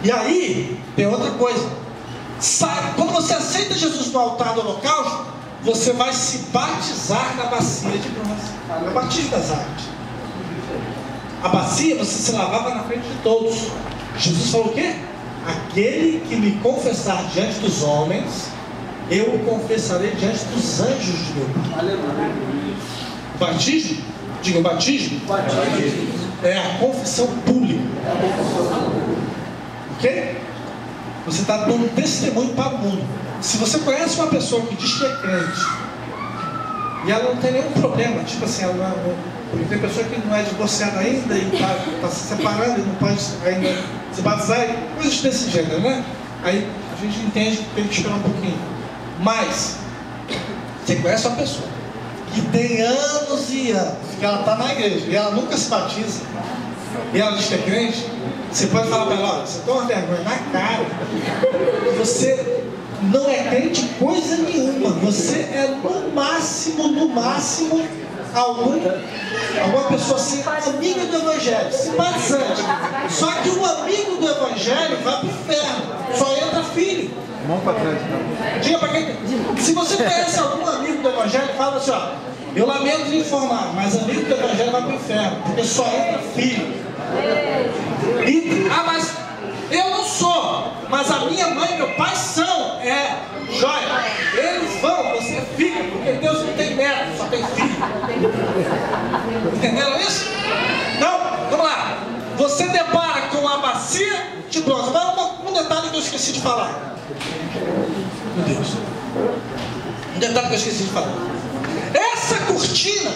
E aí, tem outra coisa. Quando você aceita Jesus no altar do holocausto, você vai se batizar na bacia de bronze. É o batismo das águas. A bacia você se lavava na frente de todos. Jesus falou o quê? Aquele que me confessar diante dos homens, eu o confessarei diante dos anjos de meu Pai. O batismo, diga o batismo, é a confissão pública. Ok? Você está dando um testemunho para o mundo. Se você conhece uma pessoa que diz que é crente e ela não tem nenhum problema, tipo assim, ela não, tem pessoa que não é divorciada ainda e está se separando e não pode ainda se batizar, coisas desse gênero, né? Aí a gente entende que tem que esperar um pouquinho. Mas você conhece uma pessoa que tem anos e anos que ela está na igreja e ela nunca se batiza e ela diz que é crente, você pode falar para ela, olha, você toma vergonha na cara, você não é crente coisa nenhuma, você é no máximo alguma pessoa assim, amiga do evangelho, simpatizante. Só que o amigo do evangelho vai para o inferno, só entra filho. Mão para trás, então. Diga para quem. Se você conhece algum amigo do evangelho, fala assim, ó, eu lamento lhe informar, mas amigo do evangelho vai para o inferno, porque só entra filho. Mas eu não sou, mas a minha mãe e meu pai são, joia. Eles vão, você fica, porque Deus não tem neto, só tem filho. Entenderam isso? Então, vamos lá. Você depara com a bacia de bronze. Agora um detalhe que eu esqueci de falar. Meu Deus. Um detalhe que eu esqueci de falar. Essa cortina,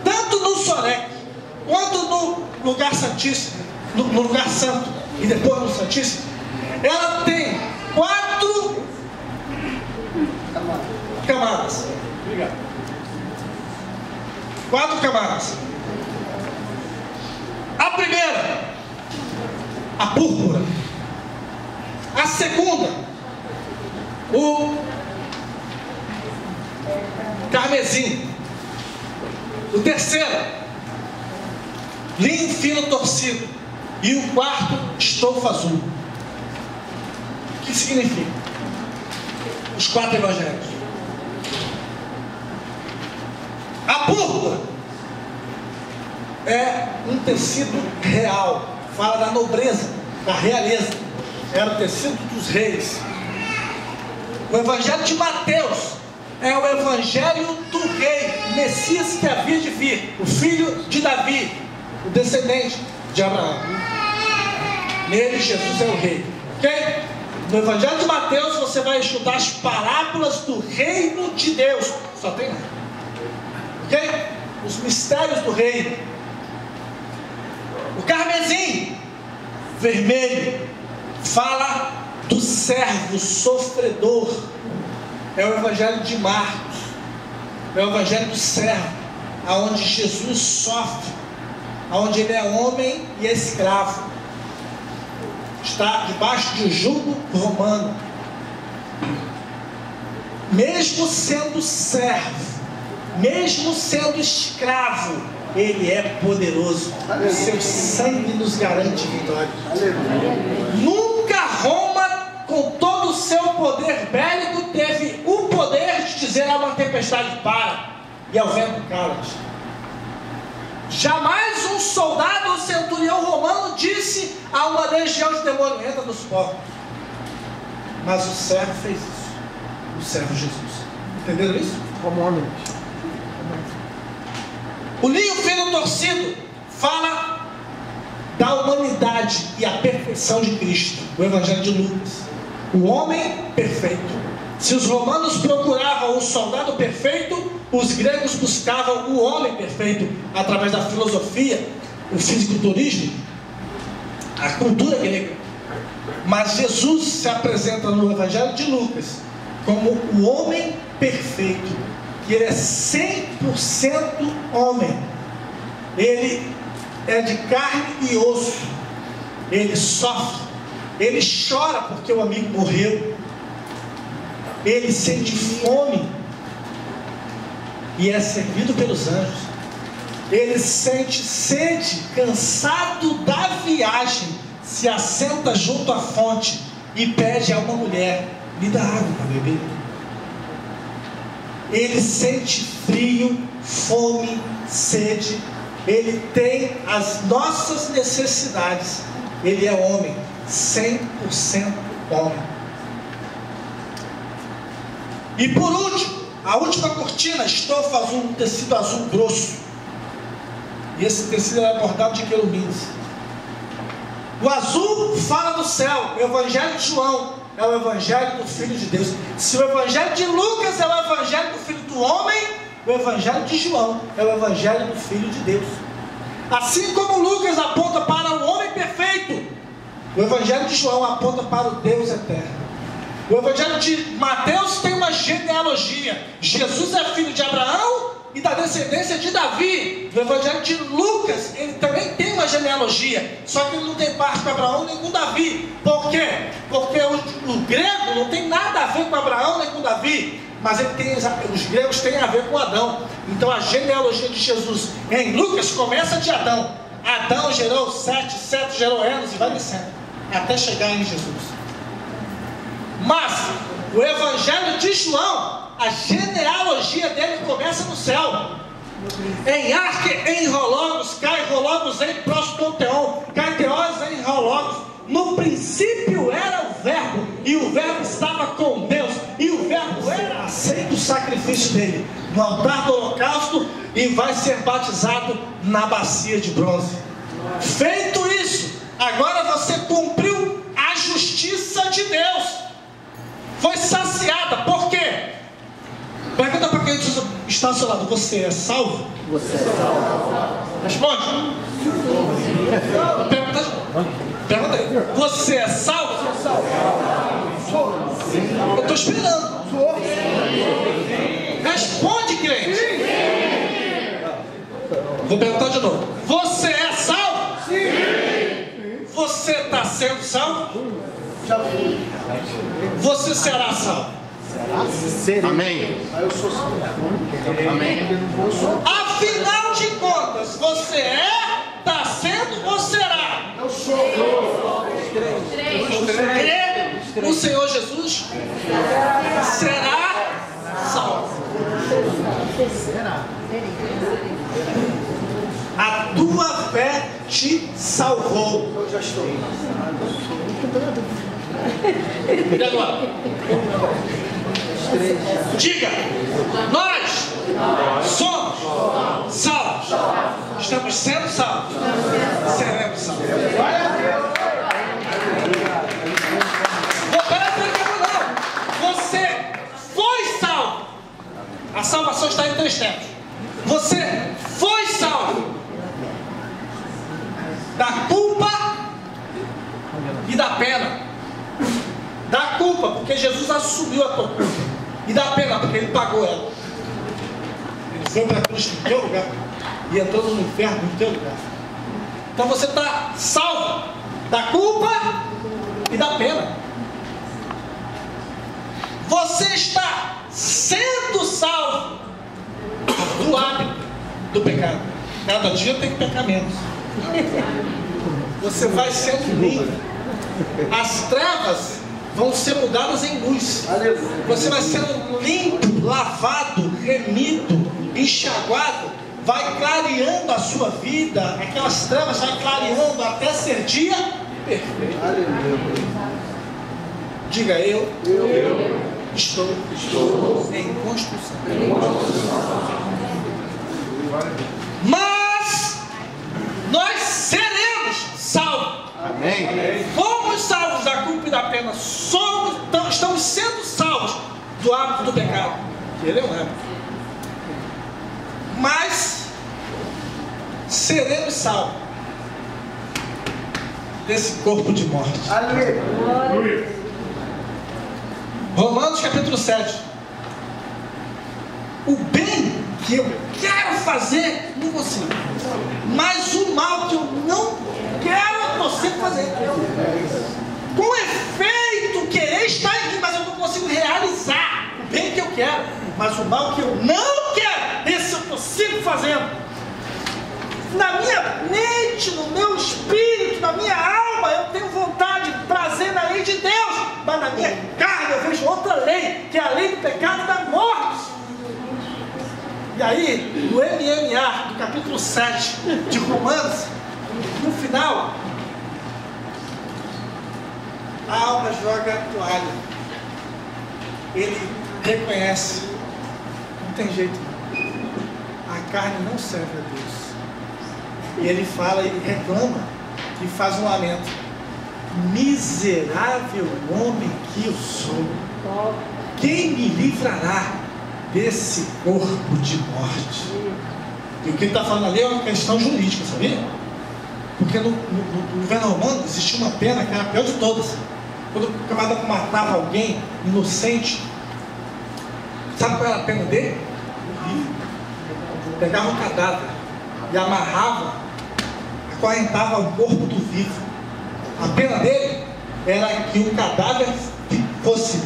tanto no Sorek, quanto no lugar santíssimo, no lugar santo e depois no santíssimo, ela tem 4 camadas. Obrigado. 4 camadas. A primeira, a púrpura. A segunda, o carmesim. O terceiro, linho fino torcido. E o quarto, estoufo azul. O que significa? Os 4 evangelhos. A púrpura é um tecido real. Fala da nobreza, da realeza. era o tecido dos reis. O evangelho de Mateus é o evangelho do rei, Messias que havia de vir, o filho de Davi, o descendente de Abraão. Nele Jesus é o rei, ok? No evangelho de Mateus você vai estudar as parábolas do reino de Deus, só tem lá, ok? Os mistérios do reino. O carmesim vermelho fala do servo sofredor. É o evangelho de Marcos, é o evangelho do servo, aonde Jesus sofre, aonde ele é homem e escravo, está debaixo de um jugo romano. Mesmo sendo servo, mesmo sendo escravo, ele é poderoso. O seu sangue nos garante vitória. Nunca Roma, com todo o seu poder bélico, teve o poder de dizer a uma tempestade para e ao vento cala-te. Jamais um soldado ou centurião romano disse a uma legião de demônio: entra nos porcos. Mas o servo fez isso, o servo Jesus. Entenderam isso? Como homem. O linho fino torcido fala da humanidade e a perfeição de Cristo. O evangelho de Lucas, o homem perfeito. Se os romanos procuravam o soldado perfeito, os gregos buscavam o homem perfeito através da filosofia, o fisiculturismo, a cultura grega. Mas Jesus se apresenta no evangelho de Lucas como o homem perfeito, que ele é 100% homem. Ele é de carne e osso. Ele sofre, ele chora porque o amigo morreu, ele sente fome e é servido pelos anjos. Ele sente sede, cansado da viagem, se assenta junto à fonte e pede a uma mulher: me dá água para beber. Ele sente frio, fome, sede. Ele tem as nossas necessidades. Ele é homem, 100% homem. E por último, a última cortina, estofa azul, um tecido azul grosso. E esse tecido é bordado de querubins. O azul fala do céu. O evangelho de João é o evangelho do Filho de Deus. Se o evangelho de Lucas é o evangelho do Filho do Homem, o evangelho de João é o evangelho do Filho de Deus. Assim como Lucas aponta para o homem perfeito, o evangelho de João aponta para o Deus eterno. O evangelho de Mateus tem uma genealogia. Jesus é filho de Abraão e da descendência de Davi. O evangelho de Lucas, ele também tem uma genealogia, só que ele não tem parte com Abraão nem com Davi. Por quê? Porque o grego não tem nada a ver com Abraão nem com Davi, mas os gregos têm a ver com Adão. Então a genealogia de Jesus em Lucas começa de Adão. Adão gerou Sete, Sete gerou Enos, e vai descendo até chegar em Jesus. Mas o evangelho de João, a genealogia dele começa no céu. Em arque, em rologos, cai rologos em prostoteon, cai teós em rologos. No princípio era o verbo, e o verbo estava com Deus, e o verbo era aceito o sacrifício dele no altar do holocausto, e vai ser batizado na bacia de bronze. Feito isso, agora você cumpriu a justiça de Deus. Foi saciada. Por quê? Pergunta para quem está ao seu lado: você é salvo? Você é salvo. Responde. Pergunta aí. Você é salvo? Eu estou esperando. Responde, crente. Vou perguntar de novo. Você é salvo? Sim. Você está sendo salvo? Você será salvo. Amém. Amém. Afinal de contas, você está sendo ou será? Eu sou. Crê no Senhor Jesus, será salvo. A tua fé te salvou. Eu já estou. E agora? Diga, nós somos salvos. Estamos sendo salvos. Seremos salvos. Não. Você foi salvo. A salvação está em 3 tempos. Você foi salvo da culpa e da pena. Da culpa, porque Jesus assumiu a tua culpa. E da pena, porque Ele pagou ela. Ele foi para a cruz no teu lugar e entrou no inferno no teu lugar. Então você está salvo da culpa e da pena. Você está sendo salvo do hábito do pecado. Cada dia tem que pecar menos. Você vai sendo limpo. As trevas vão ser mudadas em luz. Você vai sendo limpo, lavado, remido, enxaguado. Vai clareando a sua vida. Aquelas trevas vai clareando até ser dia perfeito. Diga eu estou em construção. Mas nós seremos salvos. Amém. Fomos salvos da culpa e da pena. Estamos sendo salvos do hábito do pecado. Ele é um hábito. Mas seremos salvos desse corpo de morte. Aleluia. Romanos capítulo 7. O bem que eu quero fazer, não consigo. Mas o mal que eu não quero, eu consigo fazer. Com efeito, querer está em mim, mas eu não consigo realizar o bem que eu quero. Mas o mal que eu não quero, esse eu consigo fazendo. Na minha mente, no meu espírito, na minha alma, eu tenho vontade, prazer na lei de Deus. Mas na minha carne eu vejo outra lei, que é a lei do pecado e da morte. E aí, no MMA, do capítulo 7 de Romanos, no final, a alma joga a toalha. Ele reconhece, não tem jeito não. A carne não serve a Deus. E ele fala e reclama e faz um lamento. Miserável homem que eu sou, quem me livrará desse corpo de morte? E o que ele está falando ali é uma questão jurídica, sabia? Porque no governo romano existia uma pena que era a pior de todas. Quando o camarada matava alguém inocente, sabe qual era a pena dele? Horrível. Pegava um cadáver e amarrava, acorrentava o corpo do vivo. A pena dele era que o cadáver fosse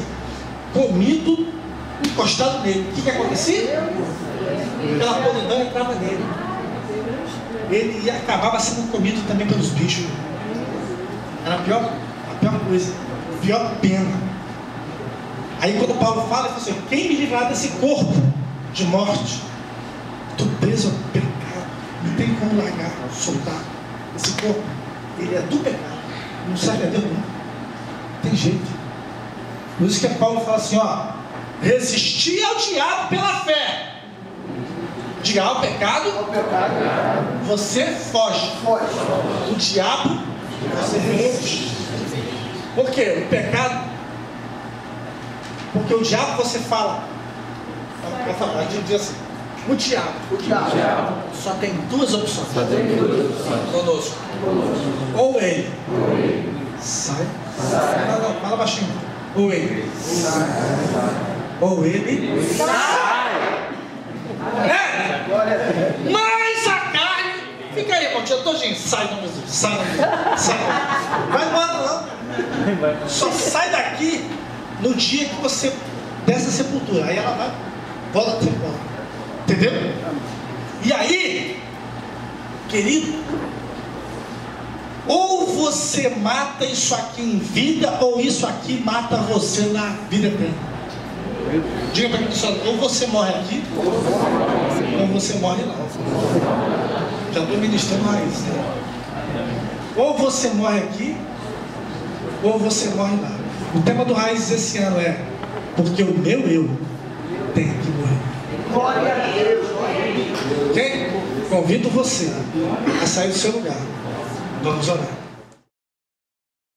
comido, encostado nele. O que acontecia? Aquela podridão entrava nele. Ele acabava sendo comido também pelos bichos. Era a pior coisa, a pior pena. Aí quando Paulo fala, ele fala assim: quem me livrará desse corpo de morte? Estou preso ao pecado, não tem como largar, soltar. Esse corpo, ele é do pecado, não serve a Deus nunca, não tem jeito. Por isso que Paulo fala assim, ó: resistir ao diabo pela fé. Diga, ao pecado, você foge. O diabo, você resiste. Por quê? O pecado, porque o diabo você fala. A gente diz assim: o diabo só tem duas opções conosco. Ou ele sai. Não, fala baixinho. Ou ele sai. Mas a carne fica aí, irmão, dia todinho. Sai no Jesus, sai. Vai embora não. Só sai daqui no dia que você desce a sepultura. Aí ela vai, volta para embora. Entendeu? E aí, querido, ou você mata isso aqui em vida, ou isso aqui mata você na vida eterna. Diga para mim, ou você morre aqui, ou você morre lá. Já estou ministrando raiz, né? Ou você morre aqui, ou você morre lá. O tema do Raízes esse ano é: porque o meu eu tem que morrer. Glória a Deus. Ok? Convido você a sair do seu lugar. Vamos orar.